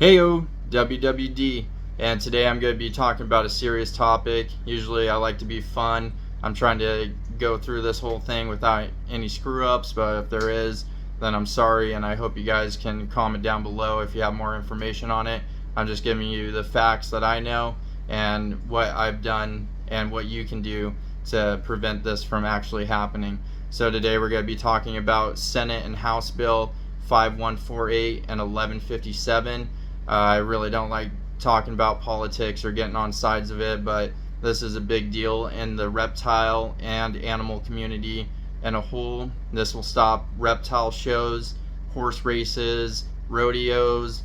Heyo, WWD, and today I'm going to be talking about a serious topic. Usually I like to be fun. I'm trying to go through this whole thing without any screw ups, but if there is, then I'm sorry, and I hope you guys can comment down below if you have more information on it. I'm just giving you the facts that I know and what I've done and what you can do to prevent this from actually happening. So today we're going to be talking about Senate and House Bill 5148 and 1157. I really don't like talking about politics or getting on sides of it, but this is a big deal in the reptile and animal community in a whole. This will stop reptile shows, horse races, rodeos,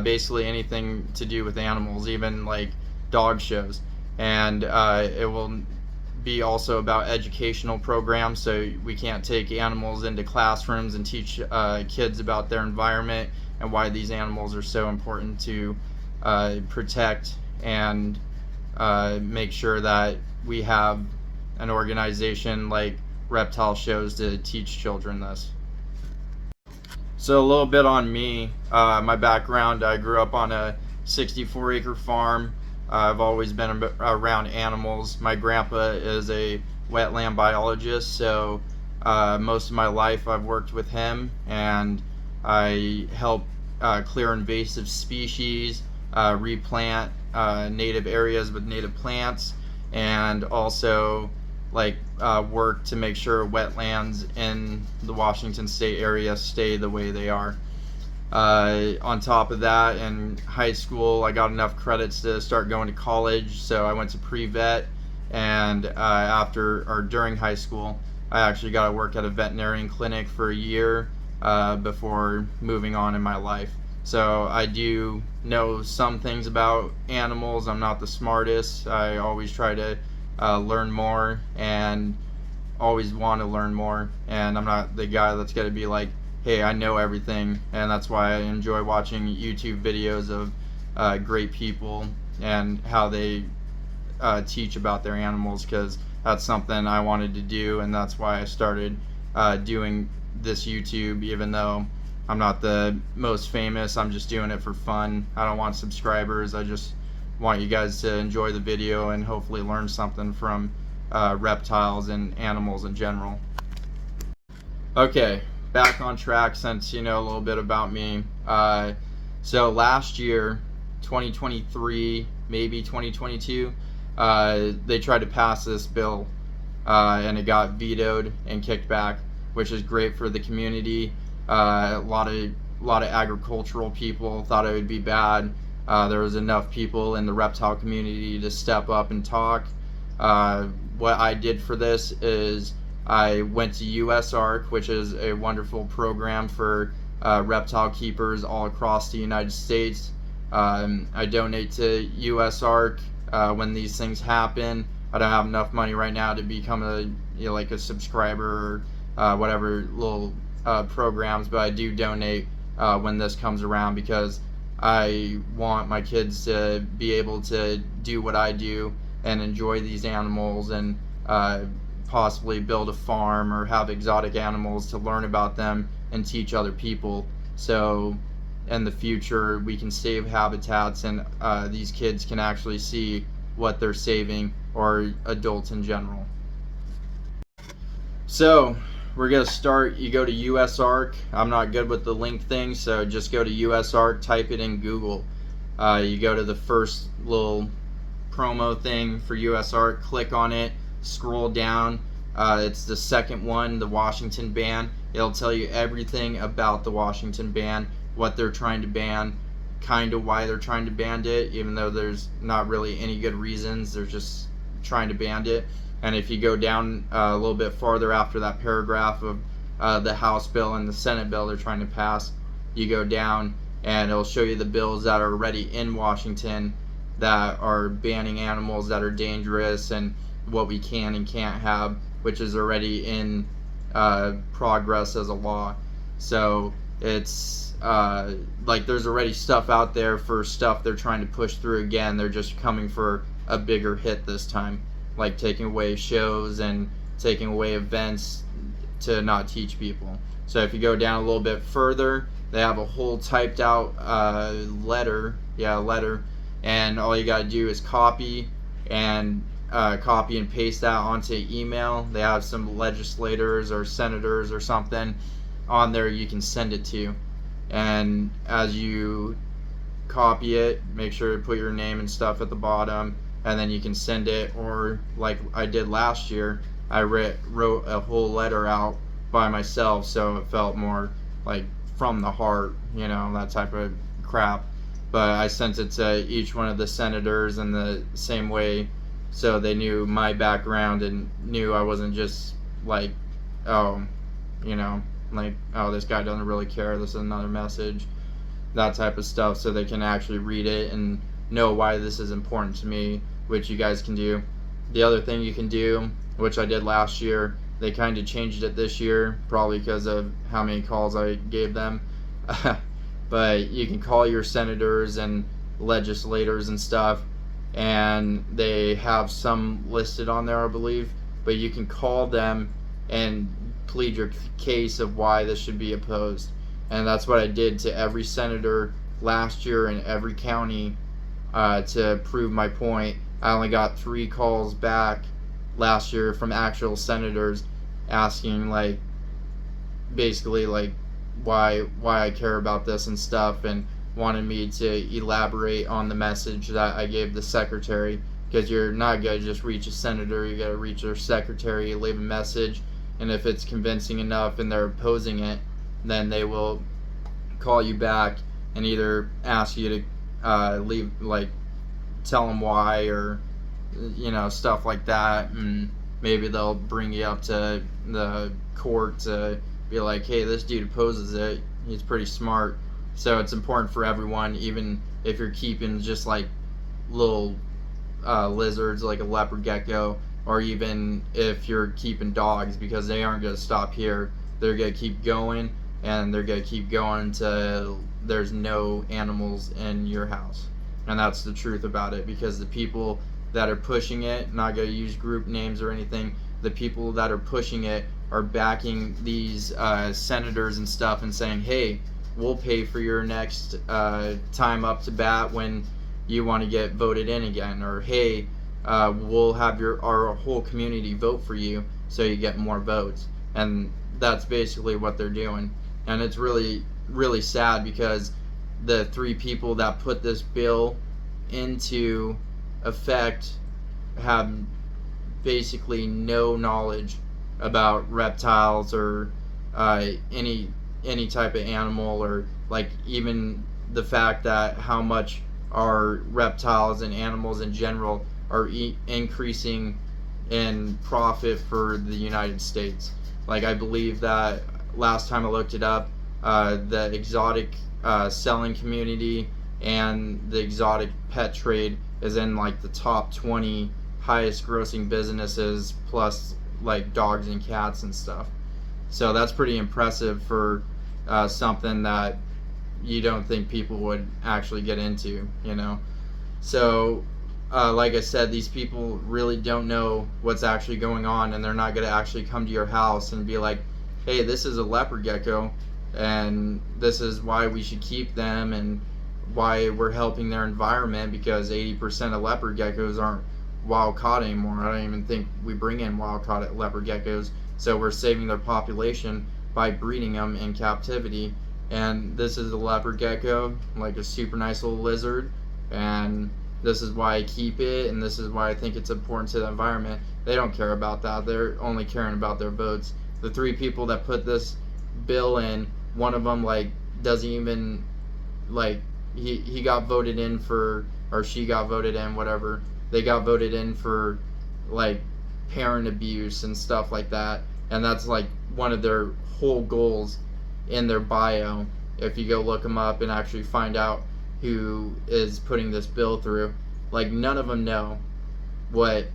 basically anything to do with animals, even like dog shows. And it will be also about educational programs, so we can't take animals into classrooms and teach kids about their environment and why these animals are so important to protect and make sure that we have an organization like Reptile shows to teach children this. So a little bit on me, my background: I grew up on a 64-acre farm. I've always been around animals. My grandpa is a wetland biologist, so most of my life I've worked with him, and I help clear invasive species, replant native areas with native plants, and also work to make sure wetlands in the Washington state area stay the way they are. On top of that, in high school, I got enough credits to start going to college, so I went to pre-vet, and during high school, I actually got to work at a veterinarian clinic for a year before moving on in my life. So I do know some things about animals. I'm not the smartest. I always try to learn more and always want to learn more, and I'm not the guy that's going to be like, hey, I know everything. And that's why I enjoy watching YouTube videos of great people and how they teach about their animals, because that's something I wanted to do, and that's why I started doing this YouTube. Even though I'm not the most famous, I'm just doing it for fun. I don't want subscribers. I just want you guys to enjoy the video and hopefully learn something from reptiles and animals in general. Okay, back on track, since you know a little bit about me. So last year, 2023, maybe 2022, they tried to pass this bill, and it got vetoed and kicked back, which is great for the community. A lot of agricultural people thought it would be bad. There was enough people in the reptile community to step up and talk. What I did for this is I went to USARK, which is a wonderful program for reptile keepers all across the United States. I donate to USARK when these things happen. I don't have enough money right now to become a subscriber or whatever little programs, but I do donate when this comes around, because I want my kids to be able to do what I do and enjoy these animals, and possibly build a farm or have exotic animals to learn about them and teach other people, so in the future we can save habitats, and these kids can actually see what they're saving, or adults in general. So we're gonna start. You go to USARK. I'm not good with the link thing, so just go to USARK, type it in Google. You go to the first little promo thing for USARK, click on it, scroll down. It's the second one, the Washington ban. It'll tell you everything about the Washington ban, what they're trying to ban, kind of why they're trying to ban it, even though there's not really any good reasons. They're just trying to ban it. And if you go down a little bit farther after that paragraph of the House bill and the Senate bill they're trying to pass, you go down and it'll show you the bills that are already in Washington that are banning animals that are dangerous, and what we can and can't have, which is already in progress as a law. So it's there's already stuff out there for stuff they're trying to push through. Again, they're just coming for a bigger hit this time, like taking away shows and taking away events to not teach people. So if you go down a little bit further, they have a whole typed out letter, and all you got to do is copy and paste that onto email. They have some legislators or senators or something on there you can send it to, and as you copy it, make sure to put your name and stuff at the bottom, and then you can send it. Or like I did last year, I wrote a whole letter out by myself, so it felt more like from the heart, that type of crap. But I sent it to each one of the senators in the same way, so they knew my background and knew I wasn't just like, oh, oh, this guy doesn't really care, this is another message, that type of stuff, so they can actually read it and know why this is important to me, which you guys can do. The other thing you can do, which I did last year, they kind of changed it this year, probably because of how many calls I gave them. But you can call your senators and legislators and stuff, and they have some listed on there, I believe. But you can call them and plead your case of why this should be opposed. And that's what I did to every senator last year in every county to prove my point. I only got 3 calls back last year from actual senators asking, like, basically like why I care about this and stuff, and wanted me to elaborate on the message that I gave the secretary, because you're not going to just reach a senator, you got to reach their secretary, leave a message, and if it's convincing enough and they're opposing it, then they will call you back and either ask you to leave, like, tell them why, or stuff like that, and maybe they'll bring you up to the court to be like, hey, this dude opposes it, he's pretty smart. So it's important for everyone, even if you're keeping just like little lizards like a leopard gecko, or even if you're keeping dogs, because they aren't going to stop here, they're going to keep going, and they're going to keep going until there's no animals in your house. And that's the truth about it, because the people that are pushing it, not going to use group names or anything, the people that are pushing it are backing these senators and stuff and saying, hey, we'll pay for your next time up to bat when you want to get voted in again, or hey, we'll have our whole community vote for you so you get more votes. And that's basically what they're doing. And it's really, really sad, because the 3 people that put this bill into effect have basically no knowledge about reptiles or any type of animal, or like even the fact that how much our reptiles and animals in general are increasing in profit for the United States. Like, I believe that last time I looked it up, the exotic selling community and the exotic pet trade is in like the top 20 highest grossing businesses, plus like dogs and cats and stuff. So that's pretty impressive for something that you don't think people would actually get into, So like I said, these people really don't know what's actually going on, and they're not going to actually come to your house and be like, hey, this is a leopard gecko and this is why we should keep them and why we're helping their environment, because 80% of leopard geckos aren't wild caught anymore. I don't even think we bring in wild caught leopard geckos, so we're saving their population by breeding them in captivity. And this is a leopard gecko, like a super nice little lizard, and this is why I keep it, and this is why I think it's important to the environment. They don't care about that. They're only caring about their votes. The 3 people that put this bill in, one of them like doesn't even like, he got voted in for, or she got voted in, whatever, they got voted in for like parent abuse and stuff like that, and that's like one of their whole goals in their bio. If you go look them up and actually find out who is putting this bill through, like, none of them know what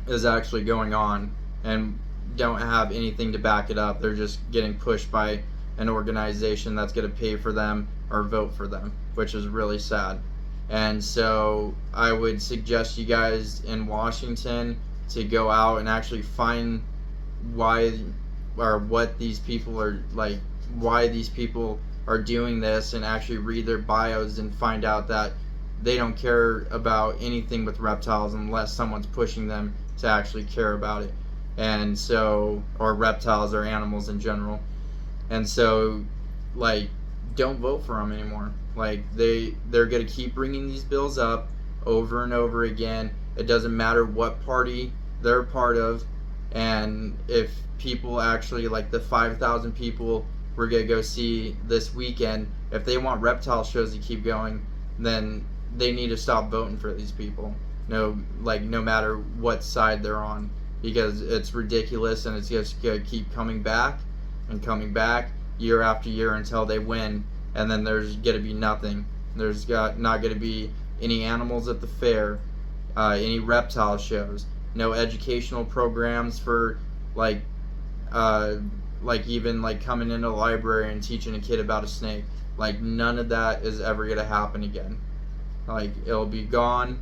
is actually going on and don't have anything to back it up. They're just getting pushed by an organization that's going to pay for them or vote for them, which is really sad. And so I would suggest you guys in Washington to go out and actually find why, or what these people are like, why these people are doing this and actually read their bios and find out that they don't care about anything with reptiles unless someone's pushing them to actually care about it. And so, or reptiles or animals in general. And so, like, don't vote for them anymore. Like, they're going to keep bringing these bills up over and over again. It doesn't matter what party they're a part of. And if people actually, like the 5,000 people we're going to go see this weekend, if they want reptile shows to keep going, then they need to stop voting for these people. No matter what side they're on, because it's ridiculous, and it's just going to keep coming back and coming back year after year until they win, and then there's going to be nothing. There's not going to be any animals at the fair, any reptile shows, no educational programs for even like coming into the library and teaching a kid about a snake. Like, none of that is ever going to happen again. Like, it'll be gone.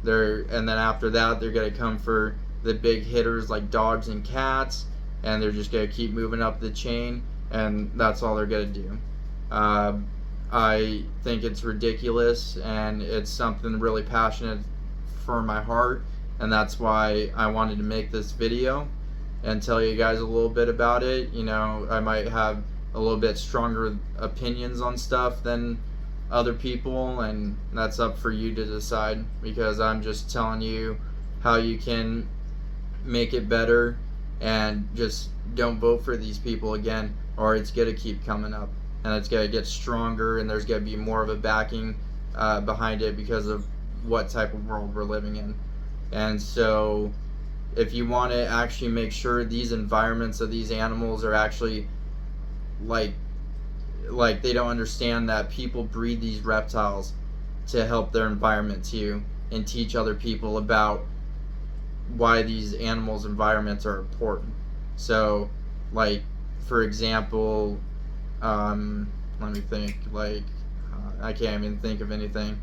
And then after that, they're going to come for the big hitters like dogs and cats, and they're just going to keep moving up the chain, and that's all they're going to do. I think it's ridiculous, and it's something really passionate for my heart, and that's why I wanted to make this video and tell you guys a little bit about it. You know, I might have a little bit stronger opinions on stuff than other people, and that's up for you to decide, because I'm just telling you how you can make it better, and just don't vote for these people again, or it's going to keep coming up, and it's going to get stronger, and there's going to be more of a backing behind it because of what type of world we're living in. And so if you want to actually make sure these environments of these animals are actually like they don't understand that people breed these reptiles to help their environment too, and teach other people about why these animals' environments are important. So, like, for example, let me think, I can't even think of anything.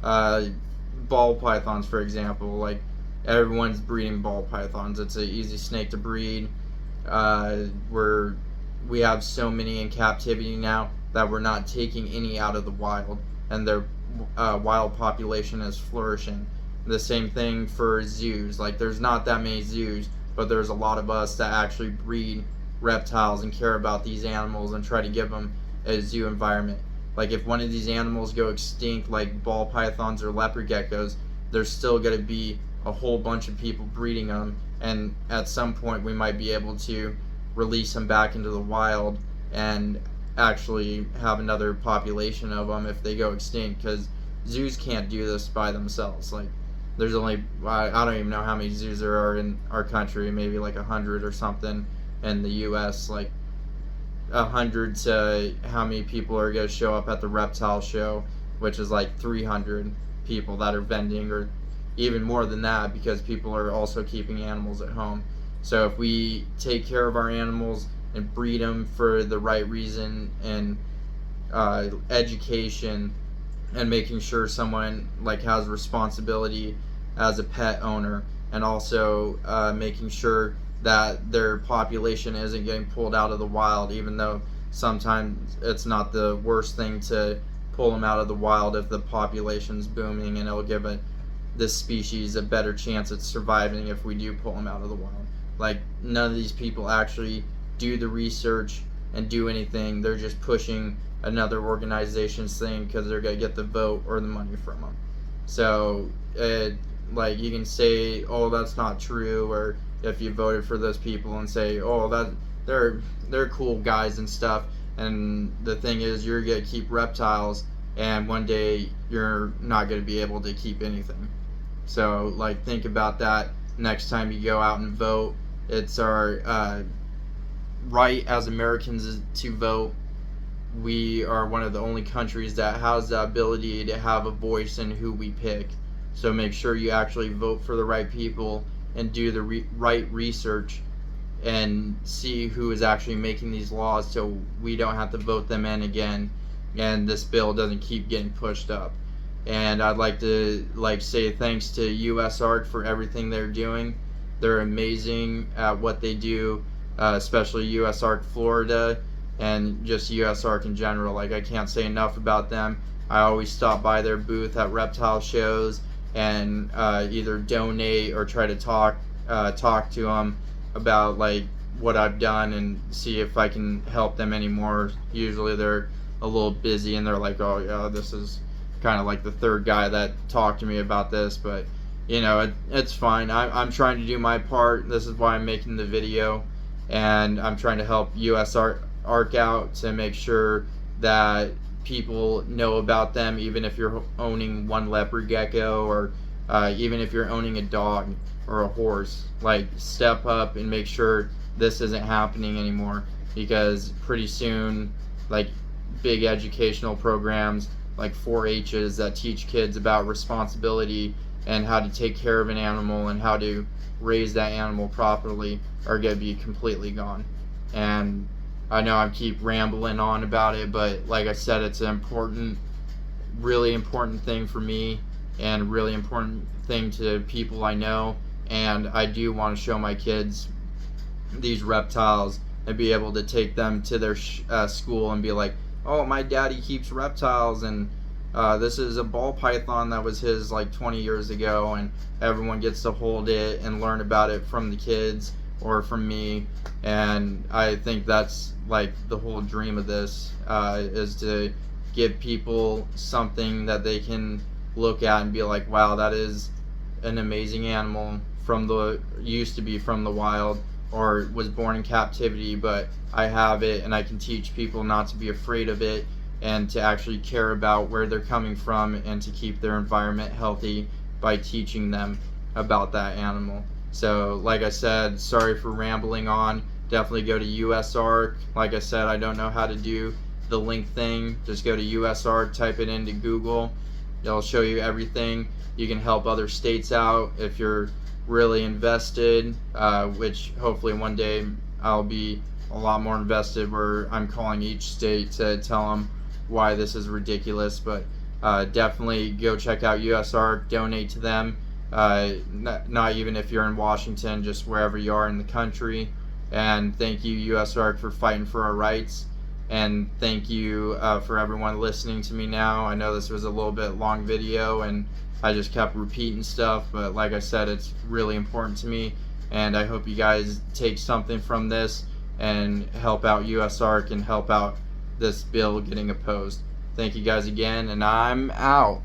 Ball pythons, for example, like, everyone's breeding ball pythons. It's an easy snake to breed. We have so many in captivity now that we're not taking any out of the wild, and their wild population is flourishing. The same thing for zoos. Like, there's not that many zoos, but there's a lot of us that actually breed reptiles and care about these animals and try to give them a zoo environment. Like, if one of these animals go extinct, like ball pythons or leopard geckos, there's still going to be a whole bunch of people breeding them, and at some point we might be able to release them back into the wild and actually have another population of them if they go extinct, because zoos can't do this by themselves. Like, there's only, I don't even know how many zoos there are in our country, maybe like 100 or something in the US, like 100 to how many people are going to show up at the reptile show, which is like 300 people that are vending, or even more than that, because people are also keeping animals at home. So if we take care of our animals and breed them for the right reason, and education, and making sure someone like has responsibility as a pet owner, and also making sure that their population isn't getting pulled out of the wild, even though sometimes it's not the worst thing to pull them out of the wild if the population's booming, and it'll give this species a better chance at surviving if we do pull them out of the wild. Like, none of these people actually do the research and do anything. They're just pushing another organization's thing because they're going to get the vote or the money from them. So, like, you can say, oh, that's not true, or if you voted for those people and say, oh, that they're cool guys and stuff. And the thing is, you're going to keep reptiles, and one day you're not going to be able to keep anything. So, like, think about that next time you go out and vote. It's our right as Americans to vote. We are one of the only countries that has the ability to have a voice in who we pick. So make sure you actually vote for the right people and do the right research and see who is actually making these laws, so we don't have to vote them in again and this bill doesn't keep getting pushed up. And I'd like to say thanks to USARK for everything they're doing. They're amazing at what they do, especially USARK Florida. and just USARK in general. Like, I can't say enough about them. I always stop by their booth at reptile shows and either donate or try to talk to them about like what I've done and see if I can help them anymore. Usually they're a little busy and they're like, oh yeah, this is kind of like the third guy that talked to me about this, but you know, it's fine. I'm trying to do my part. This is why I'm making the video, and I'm trying to help USARK out to make sure that people know about them, even if you're owning one leopard gecko, or even if you're owning a dog or a horse. Like, step up and make sure this isn't happening anymore, because pretty soon, like, big educational programs like 4-H's that teach kids about responsibility and how to take care of an animal and how to raise that animal properly are going to be completely gone. And I know I keep rambling on about it, but like I said, it's an important, really important thing for me, and really important thing to people I know. And I do want to show my kids these reptiles and be able to take them to their school and be like, oh, my daddy keeps reptiles, and this is a ball python that was his like 20 years ago, and everyone gets to hold it and learn about it from the kids or from me. And I think that's like the whole dream of this, is to give people something that they can look at and be like, wow, that is an amazing animal used to be from the wild, or was born in captivity, but I have it, and I can teach people not to be afraid of it and to actually care about where they're coming from and to keep their environment healthy by teaching them about that animal. So like I said, sorry for rambling on. Definitely go to USARK. Like I said, I don't know how to do the link thing. Just go to USARK, type it into Google. It'll show you everything. You can help other states out if you're really invested, which hopefully one day I'll be a lot more invested, where I'm calling each state to tell them why this is ridiculous. But definitely go check out USARK, donate to them, not even if you're in Washington, just wherever you are in the country. And thank you, USARK, for fighting for our rights. And thank you for everyone listening to me now. I know this was a little bit long video and I just kept repeating stuff, but like I said, it's really important to me, and I hope you guys take something from this and help out USARK and help out this bill getting opposed. Thank you guys again, and I'm out.